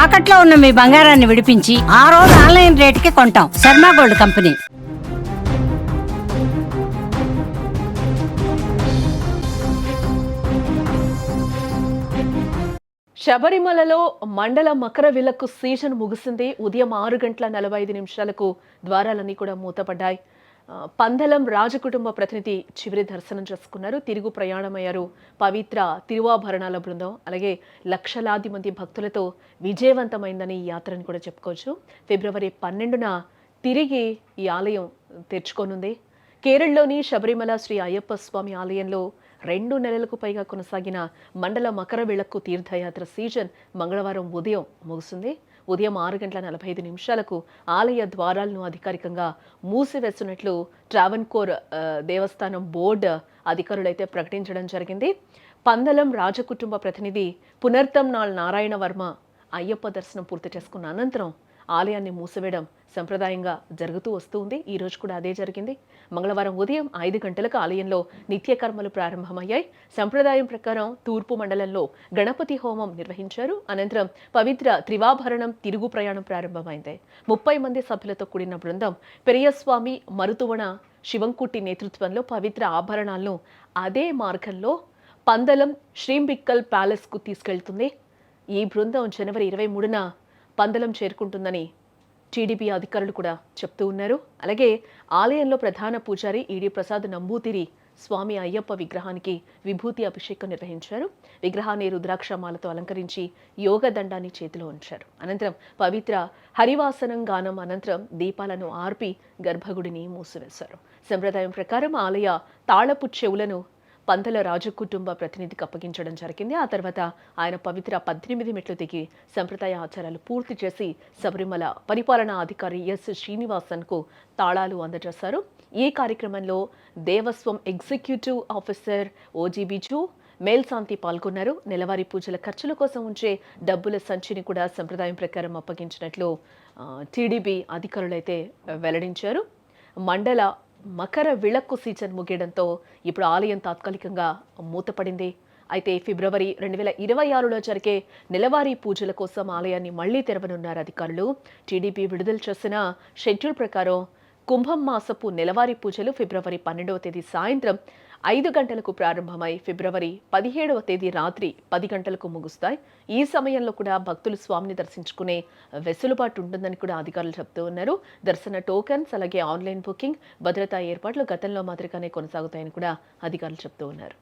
తాకట్లో ఉన్న మీ బంగారాన్ని విడిపించి ఆ రోజు ఆన్లైన్ రేటుకి కొంటాం. Sharma gold company. శబరిమలలో మండల మకర విలక్కు సీజన్ ముగిసింది. ఉదయం 6:45 ద్వారాలన్నీ కూడా మూతపడ్డాయి. పందలం రాజకుటుంబ ప్రతినిధి చివరి దర్శనం చేసుకున్నారు. తిరుగు ప్రయాణమయ్యారు పవిత్ర తిరువాభరణాల బృందం. అలాగే లక్షలాది మంది భక్తులతో విజయవంతమైందని ఈ యాత్రని కూడా చెప్పుకోవచ్చు. ఫిబ్రవరి 12న తిరిగి ఈ ఆలయం తెరుచుకోనుంది. కేరళలోని శబరిమల శ్రీ అయ్యప్ప స్వామి ఆలయంలో 2 నెలలకు పైగా కొనసాగిన మండల మకర విళక్కు తీర్థయాత్ర సీజన్ మంగళవారం ఉదయం ముగిసింది. ఉదయం 6:45 ఆలయ ద్వారాలను అధికారికంగా మూసివేస్తున్నట్లు ట్రావెన్కోర్ దేవస్థానం బోర్డు అధికారులైతే ప్రకటించడం జరిగింది. పందలం రాజకుటుంబ ప్రతినిధి పునర్తమ్నాళ్ నారాయణ వర్మ అయ్యప్ప దర్శనం పూర్తి చేసుకున్న అనంతరం ఆలయాన్ని మూసివేయడం సంప్రదాయంగా జరుగుతూ వస్తుంది. ఈ రోజు కూడా అదే జరిగింది. మంగళవారం ఉదయం 5 గంటలకు ఆలయంలో నిత్యకర్మలు ప్రారంభమయ్యాయి. సంప్రదాయం ప్రకారం తూర్పు మండలంలో గణపతి హోమం నిర్వహించారు. అనంతరం పవిత్ర త్రివాభరణం తిరుగు ప్రయాణం ప్రారంభమైంది. 30 మంది సభ్యులతో కూడిన బృందం పెరియస్వామి మరుతువణ శివంకుట్టి నేతృత్వంలో పవిత్ర ఆభరణాలను అదే మార్గంలో పందలం శ్రీంబిక్కల్ ప్యాలెస్కు తీసుకెళ్తుంది. ఈ బృందం జనవరి 23న పందలం చేరుకుంటుందని టీడీపీ అధికారులు కూడా చెప్తూ ఉన్నారు. అలాగే ఆలయంలో ప్రధాన పూజారి ఈడి ప్రసాద్ నంబూతిరి స్వామి అయ్యప్ప విగ్రహానికి విభూతి అభిషేకం నిర్వహించారు. విగ్రహాన్ని రుద్రాక్షమాలతో అలంకరించి యోగ దండాన్ని చేతిలో ఉంచారు. అనంతరం పవిత్ర హరివాసనం గానం అనంతరం దీపాలను ఆర్పి గర్భగుడిని మూసివేశారు. సంప్రదాయం ప్రకారం ఆలయ తాళపు చెవులను పందల రాజకుటుంబ ప్రతినిధికి అప్పగించడం జరిగింది. ఆ తర్వాత ఆయన పవిత్ర 18 మెట్లు దిగి సంప్రదాయ ఆచారాలు పూర్తి చేసి శబరిమల పరిపాలనా అధికారి ఎస్ శ్రీనివాసన్కు తాళాలు అందజేశారు. ఈ కార్యక్రమంలో Devaswom executive officer O G Biju మేల్శాంతి పాల్గొన్నారు. నెలవారీ పూజల ఖర్చుల కోసం ఉంచే డబ్బుల సంచిని కూడా సంప్రదాయం ప్రకారం అప్పగించినట్లు టీడీపీ అధికారులైతే వెల్లడించారు. మండల మకర విళక్కు సీజన్ ముగియడంతో ఇప్పుడు ఆలయం తాత్కాలికంగా మూతపడింది. అయితే ఫిబ్రవరి 2026లో జరిగే నెలవారీ పూజల కోసం ఆలయాన్ని మళ్లీ తెరవనున్నారు అధికారులు. టీడీపీ విడుదల చేసిన షెడ్యూల్ ప్రకారం కుంభం మాసపు నెలవారీ పూజలు ఫిబ్రవరి 12వ తేదీ సాయంత్రం 5 గంటలకు ప్రారంభమై ఫిబ్రవరి 17వ తేదీ రాత్రి 10 గంటలకు ముగుస్తాయి. ఈ సమయంలో కూడా భక్తులు స్వామిని దర్శించుకునే వెసులుబాటు ఉంటుందని కూడా అధికారులు చెప్తూ ఉన్నారు. దర్శన టోకెన్స్ అలాగే ఆన్లైన్ బుకింగ్ భద్రతా ఏర్పాట్లు గతంలో మాదిరిగానే కొనసాగుతాయని కూడా అధికారులు చెప్తూ ఉన్నారు.